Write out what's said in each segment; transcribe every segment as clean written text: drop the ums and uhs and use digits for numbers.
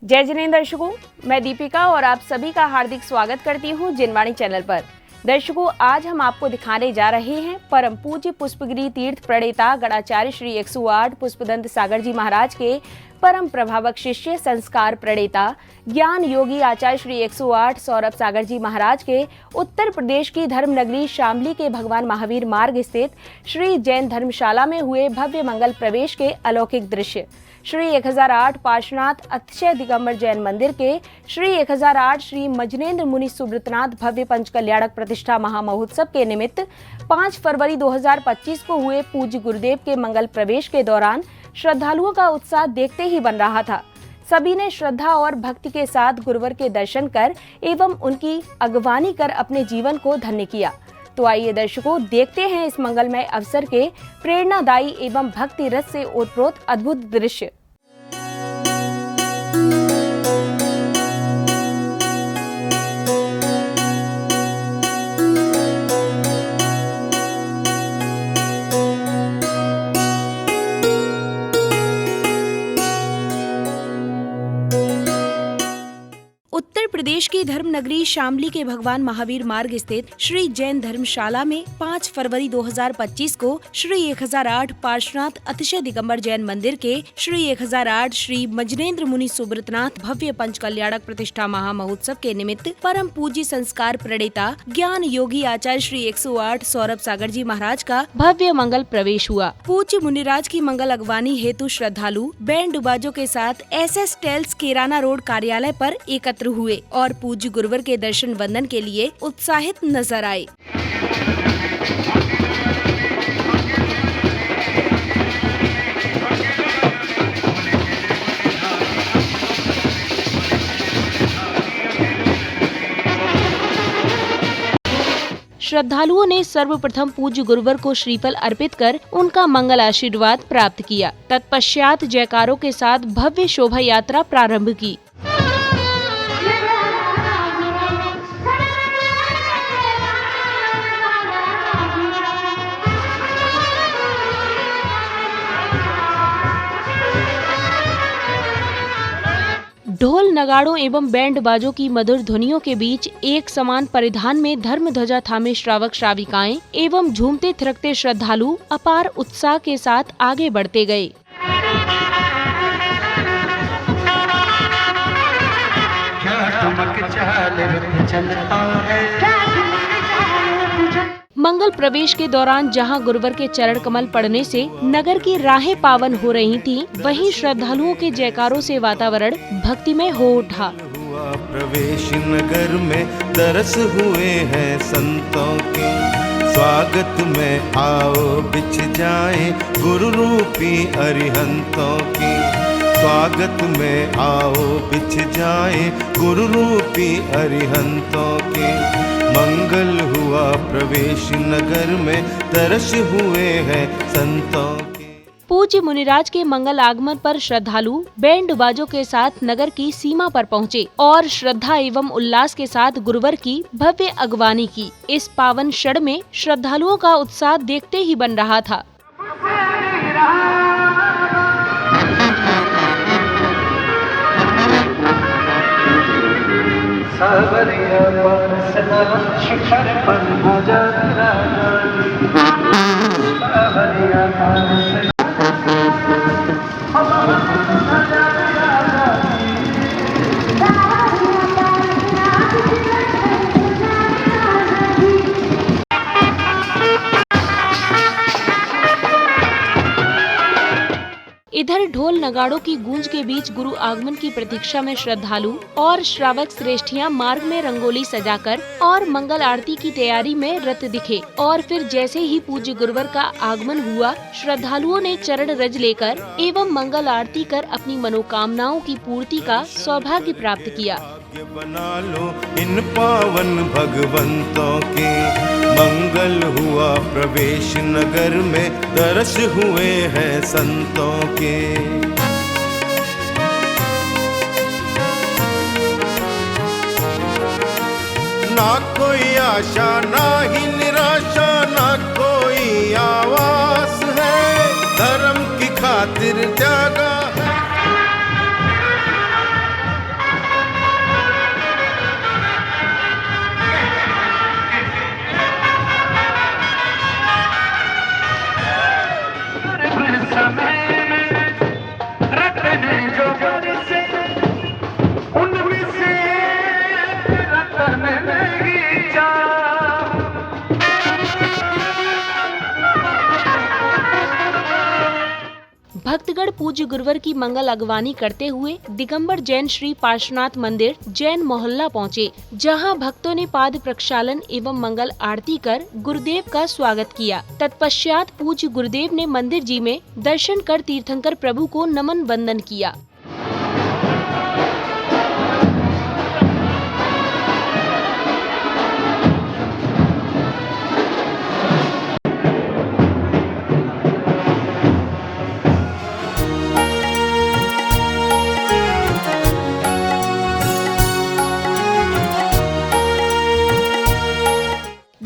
जय जिनेंद्र दर्शकों, मैं दीपिका और आप सभी का हार्दिक स्वागत करती हूं जिनवाणी चैनल पर। दर्शकों, आज हम आपको दिखाने जा रहे हैं परम पूज्य पुष्पगिरी तीर्थ प्रणेता गणाचार्य श्री 108 पुष्पदंत सागर जी महाराज के परम प्रभावक शिष्य संस्कार प्रणेता ज्ञान योगी आचार्य श्री 108 सौरभ सागर जी महाराज के उत्तर प्रदेश की धर्म नगरी शामली के भगवान महावीर मार्ग स्थित श्री जैन धर्मशाला में हुए भव्य मंगल प्रवेश के अलौकिक दृश्य। श्री 1008 पार्श्वनाथ अतिशय दिगंबर जैन मंदिर के श्री 1008 श्री मजनेन्द्र मुनि सुब्रतनाथ भव्य पंचकल्याणक प्रतिष्ठा महामहोत्सव के निमित्त 5 फरवरी 2025 को हुए पूज्य गुरुदेव के मंगल प्रवेश के दौरान श्रद्धालुओं का उत्साह देखते ही बन रहा था। सभी ने श्रद्धा और भक्ति के साथ गुरुवर के दर्शन कर एवं उनकी अगवानी कर अपने जीवन को धन्य किया। तो आइए दर्शकों, देखते हैं इस मंगलमय अवसर के प्रेरणादायी एवं भक्ति रस से ओतप्रोत अद्भुत दृश्य। उत्तर प्रदेश की धर्म नगरी शामली के भगवान महावीर मार्ग स्थित श्री जैन धर्मशाला में 5 फरवरी 2025 को श्री 1008 पार्श्वनाथ अतिशय दिगंबर जैन मंदिर के श्री 1008 श्री मजनेन्द्र मुनि सुब्रतनाथ भव्य पंचकल्याणक प्रतिष्ठा महामहोत्सव के निमित्त परम पूज्य संस्कार प्रणेता ज्ञान योगी आचार्य श्री 108 सौरभ सागर जी महाराज का भव्य मंगल प्रवेश हुआ। पूज्य मुनिराज की मंगल अगवानी हेतु श्रद्धालु बैंड बाजों के साथ SS टेल्स केराना रोड कार्यालय पर एकत्र हुए और पूज्य गुरुवर के दर्शन वंदन के लिए उत्साहित नजर आए। श्रद्धालुओं ने सर्वप्रथम पूज्य गुरुवर को श्रीफल अर्पित कर उनका मंगल आशीर्वाद प्राप्त किया। तत्पश्चात जयकारों के साथ भव्य शोभा यात्रा प्रारंभ की। ढोल नगाड़ों एवं बैंड बाजों की मधुर ध्वनियों के बीच एक समान परिधान में धर्म ध्वजा थामे श्रावक श्राविकाएं एवं झूमते थिरकते श्रद्धालु अपार उत्साह के साथ आगे बढ़ते गए। मंगल प्रवेश के दौरान जहां गुरुवर के चरण कमल पड़ने से नगर की राहें पावन हो रही थीं, वहीं श्रद्धालुओं के जयकारों से वातावरण भक्तिमय हो उठा। प्रवेश नगर में दरस हुए हैं संतों के, स्वागत में आओ बिछ जाए गुरु रूपी अरिहंतों की, स्वागत में आओ बिछ जाए गुरु रूपी अरिहंतों के। मंगल हुआ प्रवेश नगर में दरस हुए हैं संतों के। पूज्य मुनिराज के मंगल आगमन पर श्रद्धालु बैंड बाजों के साथ नगर की सीमा पर पहुँचे और श्रद्धा एवं उल्लास के साथ गुरुवर की भव्य अगवानी की। इस पावन क्षण में श्रद्धालुओं का उत्साह देखते ही बन रहा था। सावरिया परसना शिखर पर गुजरा, सावरिया परसना इधर ढोल नगाड़ों की गूंज के बीच गुरु आगमन की प्रतीक्षा में श्रद्धालु और श्रावक श्रेष्ठियां मार्ग में रंगोली सजाकर और मंगल आरती की तैयारी में रत दिखे। और फिर जैसे ही पूज्य गुरुवर का आगमन हुआ, श्रद्धालुओं ने चरण रज लेकर एवं मंगल आरती कर अपनी मनोकामनाओं की पूर्ति का सौभाग्य प्राप्त किया। बना लो इन पावन भगवंतों के, मंगल हुआ प्रवेश नगर में दरस हुए हैं संतों के। ना कोई आशा ना ही निराशा, ना कोई आवास है, धर्म की खातिर त्यागा राजगढ़ पूज्य गुरुवर की मंगल अगवानी करते हुए दिगंबर जैन श्री पार्श्वनाथ मंदिर जैन मोहल्ला पहुँचे, जहाँ भक्तों ने पाद प्रक्षालन एवं मंगल आरती कर गुरुदेव का स्वागत किया। तत्पश्चात पूज्य गुरुदेव ने मंदिर जी में दर्शन कर तीर्थंकर प्रभु को नमन वंदन किया।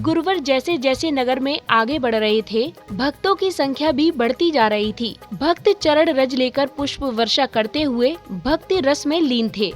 गुरुवर जैसे जैसे नगर में आगे बढ़ रहे थे, भक्तों की संख्या भी बढ़ती जा रही थी। भक्त चरण रज लेकर पुष्प वर्षा करते हुए भक्ति रस में लीन थे।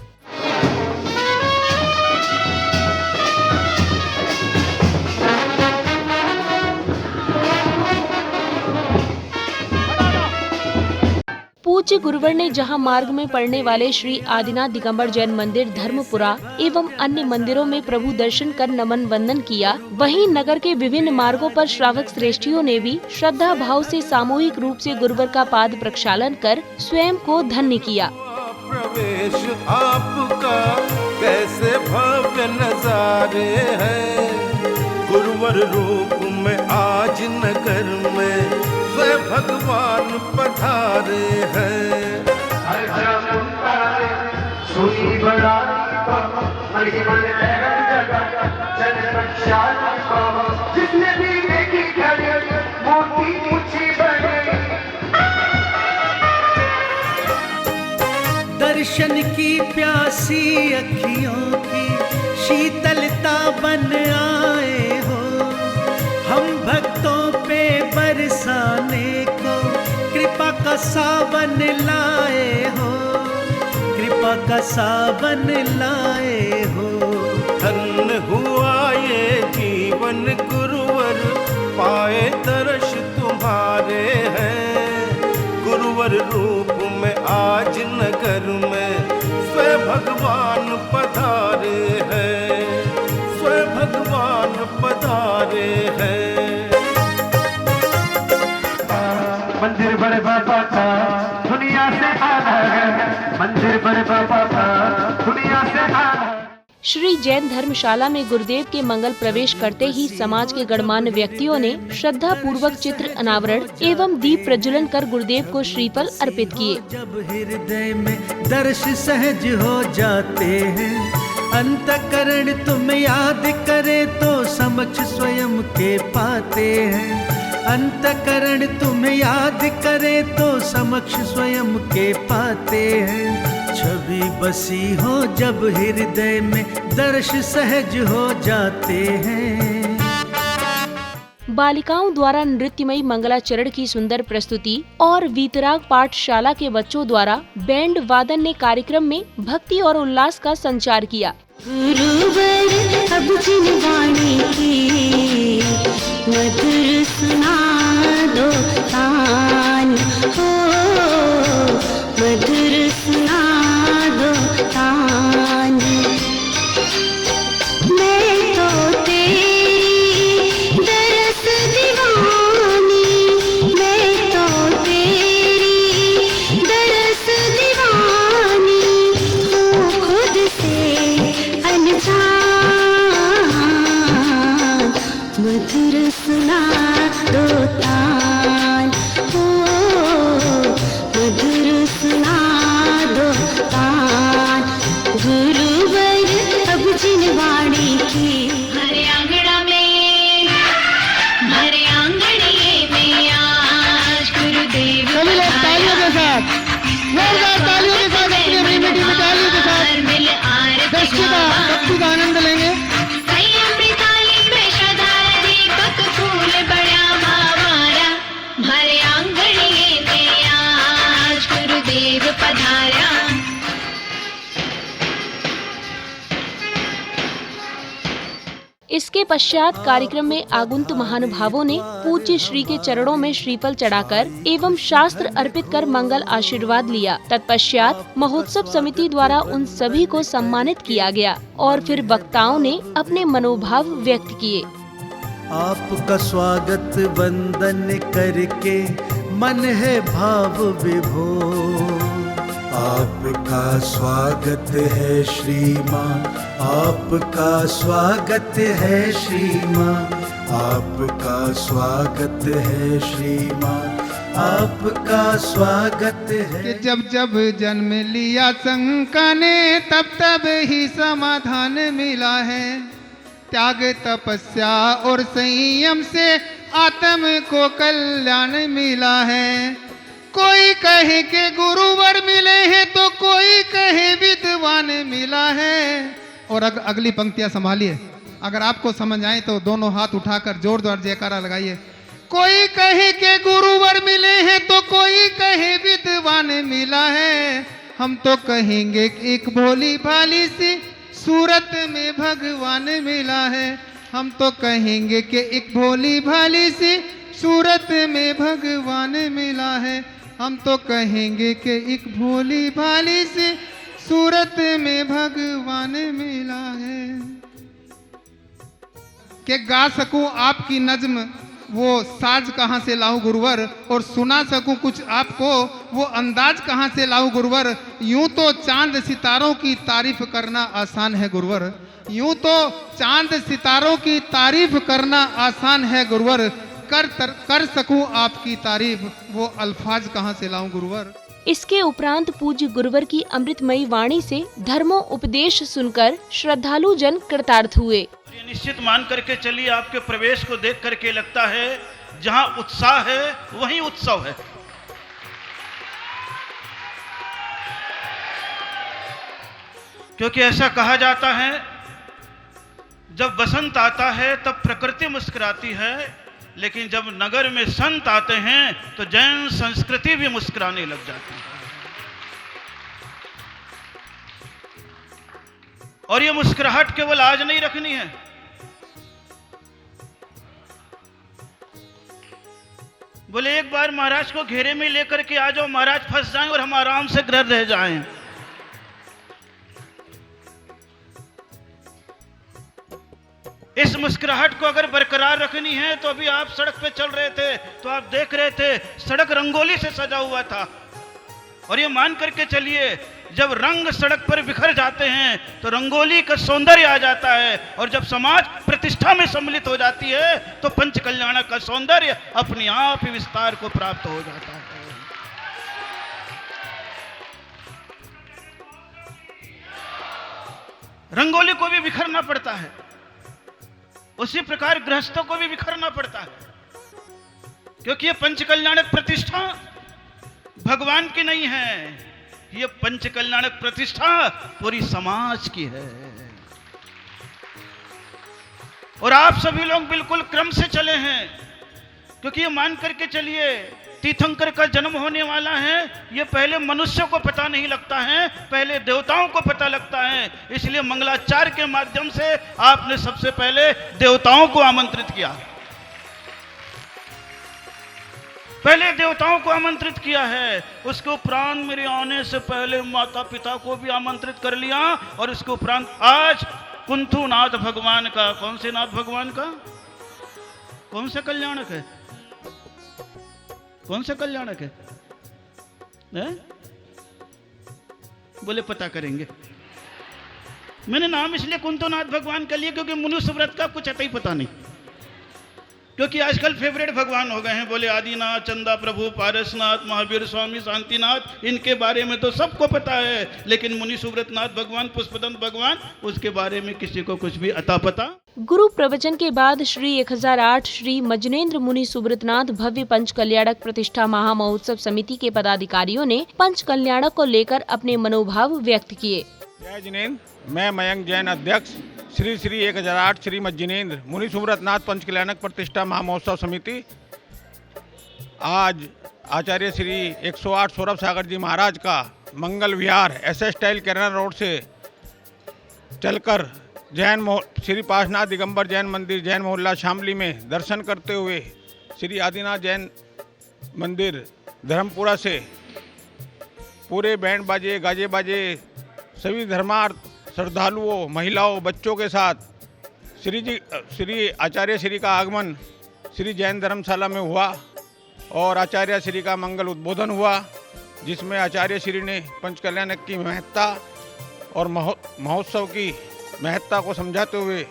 पूज्य गुरुवर ने जहां मार्ग में पड़ने वाले श्री आदिनाथ दिगंबर जैन मंदिर धर्मपुरा एवं अन्य मंदिरों में प्रभु दर्शन कर नमन वंदन किया, वहीं नगर के विभिन्न मार्गों पर श्रावक श्रेष्ठियों ने भी श्रद्धा भाव से सामूहिक रूप से गुरुवर का पाद प्रक्षालन कर स्वयं को धन्य किया। प्रवेश आपका कैसे भव्य नजारे हैं, गुरुवर रूप में आज नगर में स्वयं भगवान पधारे हैं। सुनी बड़ाई को महिमा जन प्रक्षालन को, जिसने भी देखी खड़ी मोती ऊंची बड़ी। दर्शन की प्यासी अखियों की शीतलता बन आए हो, हम भक्तों पे बरसाने को कृपा का सावन लाए हो, कृपा का सावन लाए हो। धन्य हुआ ये जीवन गुरुवर पाए दर्श तुम्हारे हैं, गुरुवर रूप में आज नगर में स्वयं भगवान पधारे हैं, स्वयं भगवान पधारे हैं। मंदिर बड़े बाबा का दुनिया से आना है, मंदिर बड़े बाबा का दुनिया से आना है। श्री जैन धर्मशाला में गुरुदेव के मंगल प्रवेश करते ही समाज के गणमान्य व्यक्तियों ने श्रद्धा पूर्वक चित्र अनावरण एवं दीप प्रज्वलन कर गुरुदेव को श्रीफल अर्पित किए। जब हृदय में दर्श सहज हो जाते हैं, अंतकरण तुम याद करे तो समक्ष स्वयं के पाते हैं, अंतकरण तुम याद करे तो समक्ष स्वयं के पाते हैं। छवि बसी हो जब हृदय में दर्श सहज हो जाते हैं। बालिकाओं द्वारा नृत्यमयी मंगलाचरण की सुंदर प्रस्तुति और वीतराग पाठशाला के बच्चों द्वारा बैंड वादन ने कार्यक्रम में भक्ति और उल्लास का संचार किया। गुरुवर अब जिन वाणी की मधुर सुना दो तान हो, मधुर सुना दो तान। मैं तो तेरी दरस दीवानी, मैं तो तेरी दरस दीवानी हूँ खुद से अनजान। मधुर सुना दो तान हो, मधुर सुना दो तान। गुरुवर अब जिन वाणी की हरे आंगना में, हरे आंगने में आज गुरुदेव तालियों के साथ मिल आरती का आनंद लेंगे। फूल बड़ा हमारा हरे आंगने में आज गुरुदेव पधारा। इसके पश्चात कार्यक्रम में आगुंत महानुभावों ने पूज्य श्री के चरणों में श्रीफल चढ़ाकर एवं शास्त्र अर्पित कर मंगल आशीर्वाद लिया। तत्पश्चात महोत्सव समिति द्वारा उन सभी को सम्मानित किया गया और फिर वक्ताओं ने अपने मनोभाव व्यक्त किए। आपका स्वागत वंदन करके मन है भाव विभोर। आपका स्वागत है श्री माँ, आपका स्वागत है श्री माँ, आपका स्वागत है श्री माँ, आपका स्वागत है। कि जब जब जन्म लिया शंका ने तब तब ही समाधान मिला है। त्याग तपस्या और संयम से आत्म को कल्याण मिला है। कोई कहे कि गुरुवर मिले हैं तो कोई कहे विद्वान मिला है। और अगली पंक्तियां संभालिए, अगर आपको समझ आए तो दोनों हाथ उठाकर जोरदार जयकारा लगाइए। कोई कहे कि गुरुवर मिले हैं तो कोई कहे विद्वान मिला है। हम तो कहेंगे कि एक भोली भाली सी सूरत में भगवान मिला है। हम तो कहेंगे कि एक भोली भाली सी सूरत में भगवान मिला है। हम तो कहेंगे कि एक भोली भाली सी सूरत में भगवान मिला है। कि गा सकूं आपकी नज्म वो साज कहाँ से लाऊं गुरुवर, और सुना सकूं कुछ आपको वो अंदाज कहाँ से लाऊं गुरुवर। यूं तो चांद सितारों की तारीफ करना आसान है गुरुवर, यूं तो चांद सितारों की तारीफ करना आसान है गुरुवर। कर सकूं आपकी तारीफ वो अल्फाज कहाँ से लाऊं गुरुवर। इसके उपरांत पूज्य गुरुवर की अमृतमयी वाणी से धर्मों उपदेश सुनकर श्रद्धालु जन कृतार्थ हुए। ये निश्चित मान करके चलिए, आपके प्रवेश को देख करके लगता है जहां उत्साह है वहीं उत्सव है। क्योंकि ऐसा कहा जाता है जब बसंत आता है तब प्रकृति मुस्कुराती है, लेकिन जब नगर में संत आते हैं तो जैन संस्कृति भी मुस्कुराने लग जाती है। और ये मुस्कुराहट केवल आज नहीं रखनी है, बोले एक बार महाराज को घेरे में लेकर के आ जाओ, महाराज फंस जाएं और हम आराम से घर रह जाएं। इस मुस्कुराहट को अगर बरकरार रखनी है तो अभी आप सड़क पे चल रहे थे तो आप देख रहे थे सड़क रंगोली से सजा हुआ था। और ये मान करके चलिए जब रंग सड़क पर बिखर जाते हैं तो रंगोली का सौंदर्य आ जाता है, और जब समाज प्रतिष्ठा में सम्मिलित हो जाती है तो पंच कल्याण का सौंदर्य अपने आप ही विस्तार को प्राप्त हो जाता है। रंगोली को भी बिखरना पड़ता है, उसी प्रकार गृहस्थों को भी बिखरना पड़ता है, क्योंकि ये पंच कल्याणक प्रतिष्ठा भगवान की नहीं है, ये पंच कल्याणक प्रतिष्ठा पूरी समाज की है। और आप सभी लोग बिल्कुल क्रम से चले हैं, क्योंकि ये मान करके चलिए तीर्थंकर का जन्म होने वाला है, ये पहले मनुष्यों को पता नहीं लगता है, पहले देवताओं को पता लगता है। इसलिए मंगलाचार के माध्यम से आपने सबसे पहले देवताओं को आमंत्रित किया, पहले देवताओं को आमंत्रित किया है। उसके उपरांत मेरे आने से पहले माता पिता को भी आमंत्रित कर लिया, और उसके उपरांत आज कुंथुनाथ भगवान का, कौन से नाथ भगवान का, कौन से कल्याणक है, कौन सा कल्याणक है? बोले पता करेंगे। मैंने नाम इसलिए कुंतुनाथ भगवान का लिया क्योंकि मनुष्य व्रत का कुछ अता ही पता नहीं, क्योंकि आजकल फेवरेट भगवान हो गए हैं, बोले आदिनाथ, चंदा प्रभु, पारसनाथ, महावीर स्वामी, शांतिनाथ, इनके बारे में तो सबको पता है, लेकिन मुनि सुव्रतनाथ भगवान, पुष्पदंत भगवान, उसके बारे में किसी को कुछ भी अता पता। गुरु प्रवचन के बाद श्री 1008 श्री मजनेन्द्र मुनि सुब्रतनाथ भव्य पंच कल्याणक प्रतिष्ठा महामहोत्सव समिति के पदाधिकारियों ने पंच कल्याणक को लेकर अपने मनोभाव व्यक्त किए। जय जिनेन्द्र। मैं मयंक जैन, अध्यक्ष श्री 1008 श्री मज्जिनेन्द्र मुनि सुब्रतनाथ पंच कल्याणक प्रतिष्ठा महामहोत्सव समिति। आज आचार्य श्री 108 सौरभ सागर जी महाराज का मंगल विहार SS टाइल कैरना रोड से चलकर श्री पार्श्वनाथ दिगंबर जैन मंदिर, जैन मोहल्ला शामली में दर्शन करते हुए श्री आदिनाथ जैन मंदिर धर्मपुरा से पूरे बैंड बाजे, गाजे बाजे, सभी धर्मार्थ श्रद्धालुओं, महिलाओं, बच्चों के साथ श्री आचार्य श्री का आगमन श्री जैन धर्मशाला में हुआ और आचार्य श्री का मंगल उद्बोधन हुआ, जिसमें आचार्य श्री ने पंचकल्याणक की महत्ता और महोत्सव की महत्ता को समझाते हुए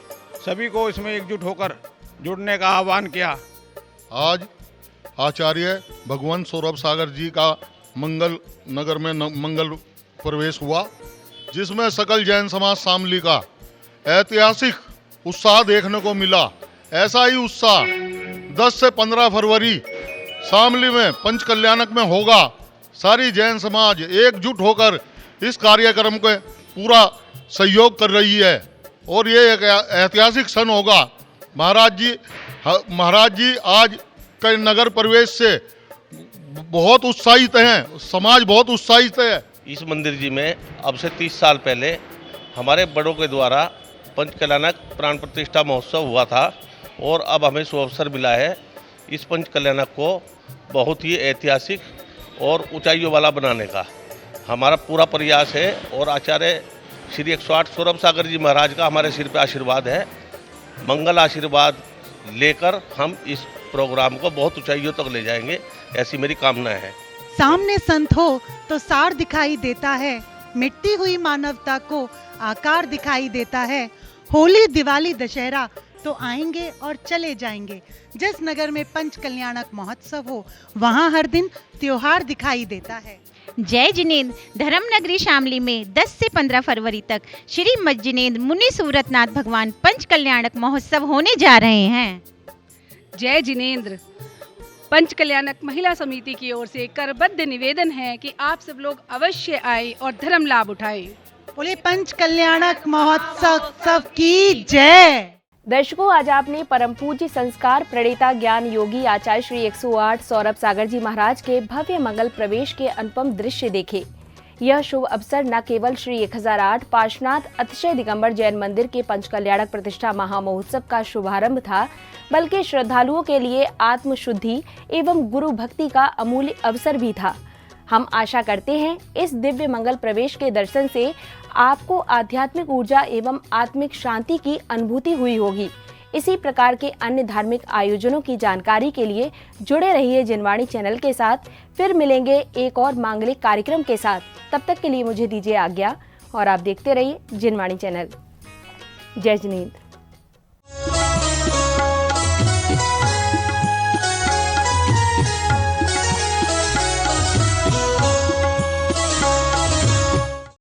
सभी को इसमें एकजुट होकर जुड़ने का आह्वान किया। आज आचार्य भगवान सौरभ सागर जी का मंगल नगर में मंगल प्रवेश हुआ, जिसमें सकल जैन समाज शामली का ऐतिहासिक उत्साह देखने को मिला। ऐसा ही उत्साह 10 से 15 फरवरी शामली में पंचकल्याणक में होगा। सारी जैन समाज एकजुट होकर इस कार्यक्रम को पूरा सहयोग कर रही है और ये एक ऐतिहासिक क्षण होगा। महाराज जी आज के नगर प्रवेश से बहुत उत्साहित हैं, समाज बहुत उत्साहित है। इस मंदिर जी में अब से 30 साल पहले हमारे बड़ों के द्वारा पंचकल्याणक प्राण प्रतिष्ठा महोत्सव हुआ था और अब हमें सुअवसर मिला है इस पंचकल्याणक को बहुत ही ऐतिहासिक और ऊंचाइयों वाला बनाने का। हमारा पूरा प्रयास है और आचार्य श्री 108 सौरभ सागर जी महाराज का हमारे सिर पे आशीर्वाद है। मंगल आशीर्वाद लेकर हम इस प्रोग्राम को बहुत ऊंचाइयों तक ले जाएंगे, ऐसी मेरी कामना है। सामने संत हो तो सार दिखाई देता है, मिटती हुई मानवता को आकार दिखाई देता है। होली, दिवाली, दशहरा तो आएंगे और चले जाएंगे। जिस नगर में पंच कल्याणक महोत्सव हो वहाँ हर दिन त्योहार दिखाई देता है। जय जिनेंद्र धर्म नगरी शामली में 10 से 15 फरवरी तक श्री मत जिनेंद्र मुनि सूरतनाथ भगवान पंच कल्याणक महोत्सव होने जा रहे हैं। जय जिनेंद्र पंच कल्याणक महिला समिति की ओर से करबद्ध निवेदन है कि आप सब लोग अवश्य आए और धर्म लाभ उठाएं। बोले पंच कल्याणक महोत्सव की जय। दर्शकों, आज आपने परम पूज्य संस्कार प्रणेता ज्ञान योगी आचार्य श्री 108 सौरभ सागर जी महाराज के भव्य मंगल प्रवेश के अनुपम दृश्य देखे। यह शुभ अवसर न केवल श्री 1008 पार्श्वनाथ अतिशय दिगंबर जैन मंदिर के पंचकल्याणक प्रतिष्ठा महामहोत्सव का शुभारंभ था, बल्कि श्रद्धालुओं के लिए आत्मशुद्धि एवं गुरु भक्ति का अमूल्य अवसर भी था। हम आशा करते हैं इस दिव्य मंगल प्रवेश के दर्शन से आपको आध्यात्मिक ऊर्जा एवं आत्मिक शांति की अनुभूति हुई होगी। इसी प्रकार के अन्य धार्मिक आयोजनों की जानकारी के लिए जुड़े रहिए जिनवाणी चैनल के साथ। फिर मिलेंगे एक और मांगलिक कार्यक्रम के साथ। तब तक के लिए मुझे दीजिए आज्ञा और आप देखते रहिए जिनवाणी चैनल। जय जिनेंद्र।